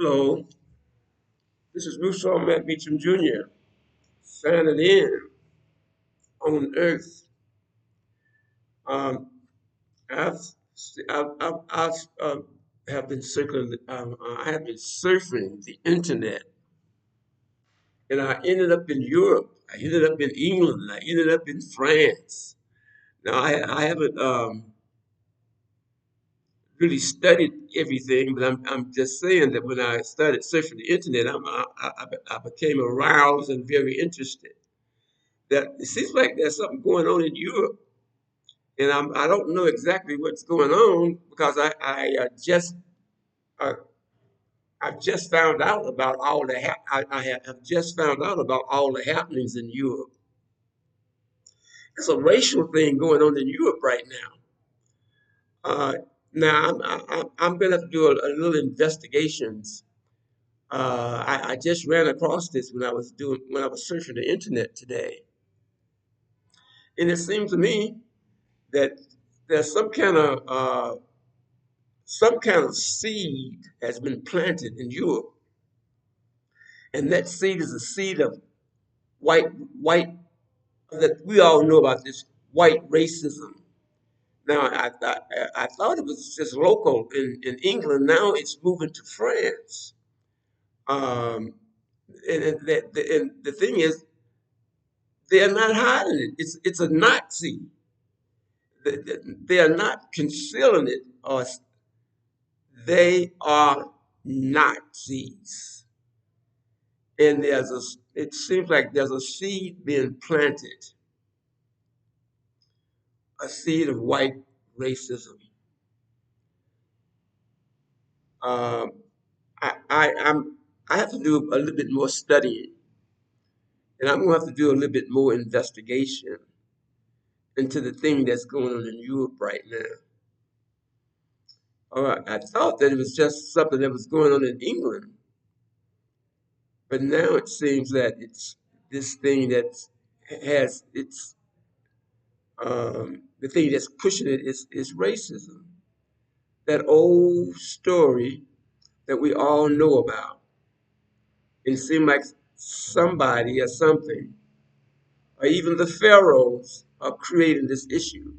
Hello, this is Russo Matt Beecham Jr. signing in on Earth. Um, I've, I've have been circling. I have been surfing the internet, and I ended up in Europe. I ended up in England. I ended up in France. Now I haven't really studied everything, but I'm just saying that when I started surfing the internet, I became aroused and very interested. That it seems like there's something going on in Europe, and I don't know exactly what's going on because uh, I've just found out about all the have just found out about all the happenings in Europe. There's a racial thing going on in Europe right now. Uh, now I'm going to have to do a little investigations. I just ran across this when I was searching the internet today, and it seems to me that there's some kind of seed has been planted in Europe, and that seed is a seed of white that we all know about this white racism. Now, I thought it was just local in England. Now it's moving to France. Um, and the thing is, they're not hiding it. It's a Nazi. They are not concealing it, or they are Nazis. And it seems like there's a seed being planted, a seed of white racism. Um, I have to do a little bit more studying, and I'm gonna have to do a little bit more investigation into the thing that's going on in Europe right now. All right, I thought that it was just something that was going on in England, but now it seems that it's this thing that has its the thing that's pushing it is racism. That old story that we all know about. It seemed like somebody or something, or even the pharaohs, are creating this issue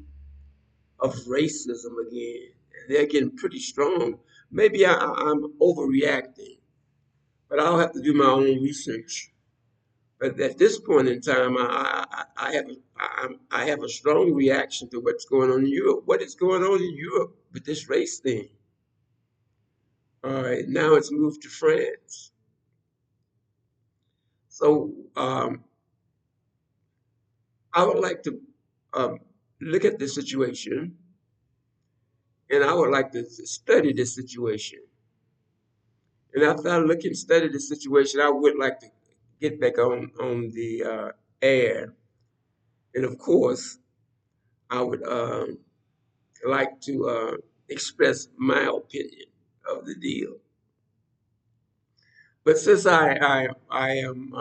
of racism again. And they're getting pretty strong. Maybe I'm overreacting, but I'll have to do my own research. But at this point in time, I have a strong reaction to what's going on in Europe. What is going on in Europe with this race thing? All right, now it's moved to France. So I would like to um, look at this situation, and I would like to study this situation. And after I look and study the situation, I would like to get back on the air. And of course, I would like to express my opinion of the deal. But since I am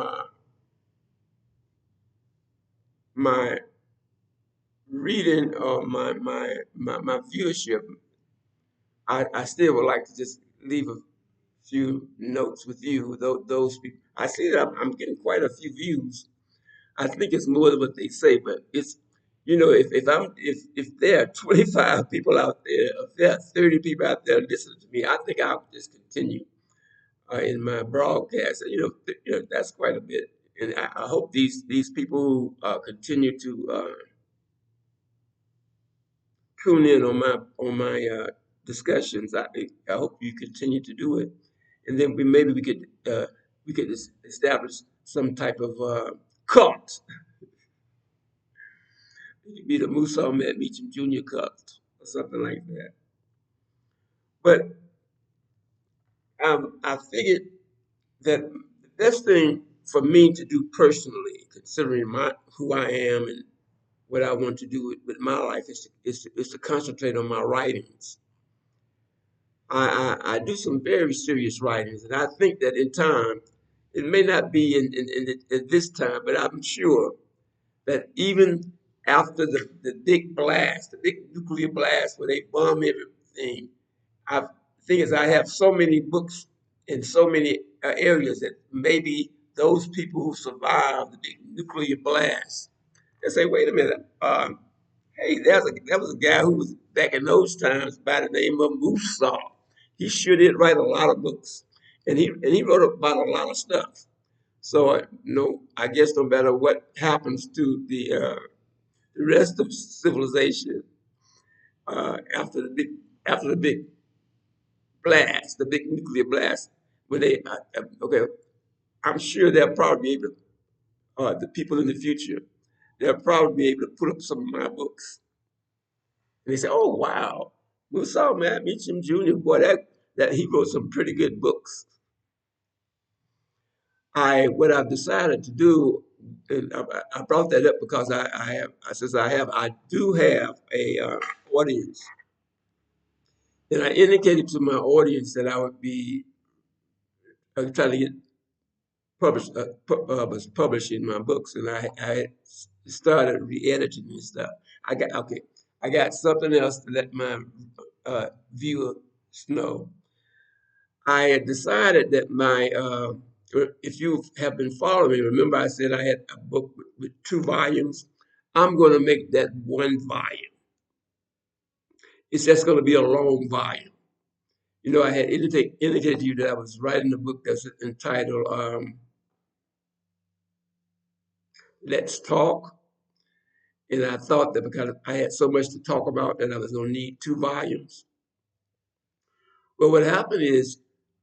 my reading or my viewership, I still would like to just leave a few notes with you. Those people, I see that I'm getting quite a few views. I think it's more than what they say, but it's if there are 25 people out there, if there are 30 people out there listening to me, I think I'll just continue in my broadcast. That's quite a bit, and I hope these people who continue to tune in on my discussions. I hope you continue to do it, and then maybe we could establish some type of cult. It could be the Musa Met Meacham Junior cult or something like that. But I figured that the best thing for me to do personally, considering my who I am and what I want to do with my life, is to concentrate on my writings. I do some very serious writings, and I think that in time, it may not be in this time, but I'm sure that even after the big blast, the big nuclear blast where they bomb everything, I the thing is I have so many books in so many areas that maybe those people who survived the big nuclear blast, they say, wait a minute, hey, there was a guy who was back in those times by the name of Musa. He sure did write a lot of books, and he wrote about a lot of stuff. So no, I guess no matter what happens to the rest of civilization after the big blast, the big nuclear blast, when they okay, I'm sure they'll probably be able to, the people in the future, they'll probably be able to put up some of my books. And they say, "Oh wow, we saw Matt Meacham Jr. Boy, that he wrote some pretty good books." What I've decided to do, and I brought that up because I do have a audience, and I indicated to my audience that I would be trying to get was publishing my books, and I started re-editing and stuff. I got something else to let my viewers know. I had decided that if you have been following me, remember I said I had a book with 2 volumes. I'm going to make that 1 volume. It's just going to be a long volume. You know, I had indicated to you that I was writing a book that's entitled Let's Talk. And I thought that because I had so much to talk about that I was going to need 2 volumes. Well, what happened is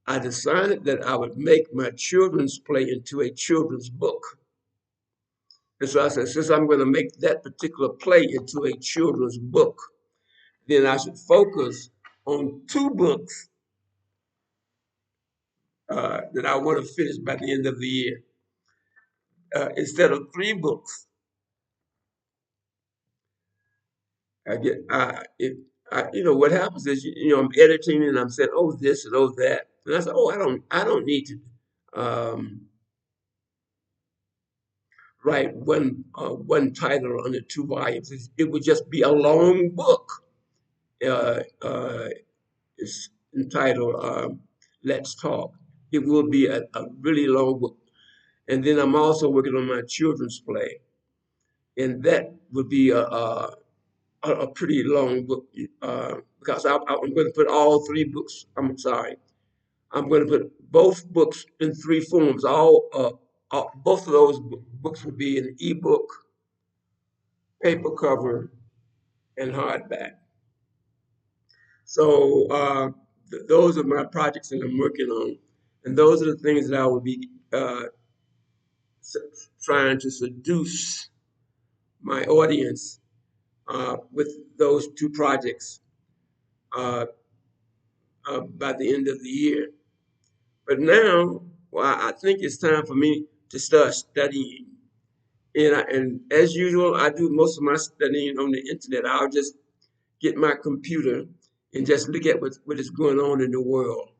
I decided that I would make my children's play into a children's book. And so I said, since I'm going to make that particular play into a children's book, then I should focus on 2 books that I want to finish by the end of the year instead of 3 books. I get it. You know what happens is I'm editing and I'm saying oh this and oh that and I said oh I don't need to um, write one title under 2 volumes. It would just be a long book. It's entitled Let's Talk. It will be a really long book. And then I'm also working on my children's play, and that would be a pretty long book because I'm going to put all 3 books. I'm sorry, I'm going to put both books in 3 forms. Both of those books will be an ebook, paper cover, and hardback. So those are my projects that I'm working on, and those are the things that I will be trying to seduce my audience with those 2 projects uh, by the end of the year. But now, well, I think it's time for me to start studying. And as usual, I do most of my studying on the internet. I'll just get my computer and just look at what is going on in the world.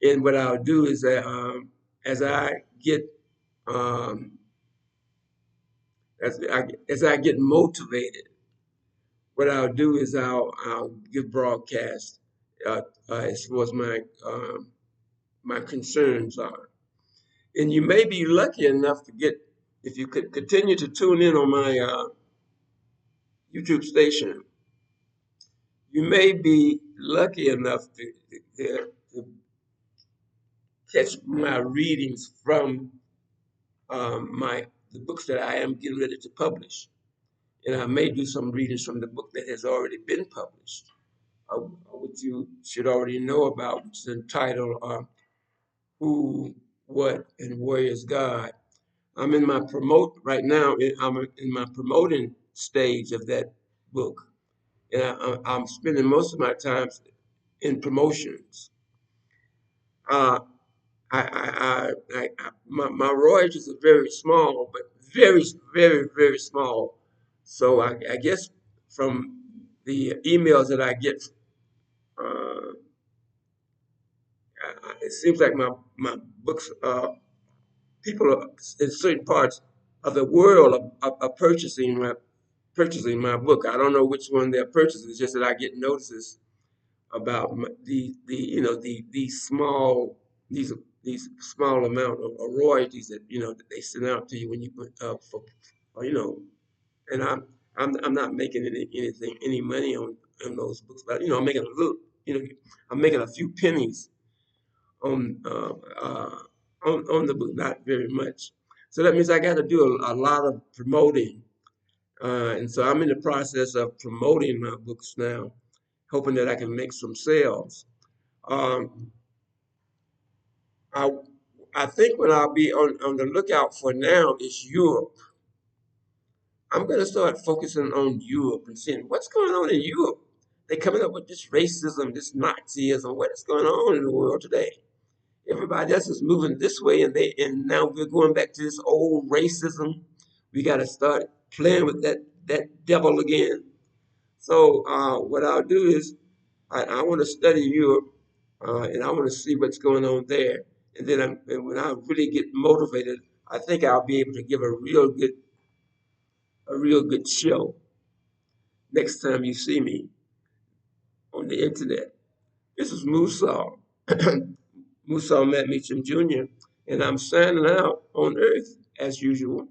And what I'll do is that as I get um, as I get motivated, what I'll do is I'll give broadcast uh, as far as my concerns are. And you may be lucky enough to get if you could continue to tune in on my YouTube station. You may be lucky enough to catch my readings from my the books that I am getting ready to publish, and I may do some readings from the book that has already been published, which you should already know about, which is entitled "Who, What, and Where Is God." I'm in my promote right now. I'm in my promoting stage of that book, and I'm spending most of my time in promotions. Uh, my royalties are very small, but very, very, very small. So I guess from the emails that I get, it seems like my books, people are, in certain parts of the world are purchasing my book. I don't know which one they're purchasing. It's just that I get notices about the these small these these small amount of royalties that that they send out to you when you put for you know and I'm not making any money on those books, but I'm making a little, you know I'm making a few pennies on uh, uh, on the book, not very much. So that means I got to do a lot of promoting, and so I'm in the process of promoting my books now, hoping that I can make some sales. Um, I I think what I'll be on the lookout for now is Europe. I'm going to start focusing on Europe and seeing what's going on in Europe. They're coming up with this racism, this Nazism. What is going on in the world today? Everybody else is moving this way, and now we're going back to this old racism. We got to start playing with that devil again. So what I'll do is I want to study Europe, and I want to see what's going on there. And when I really get motivated, I think I'll be able to give a real good show next time you see me on the internet. This is Musa, Musa Matt Meacham Jr., and I'm signing out on Earth as usual.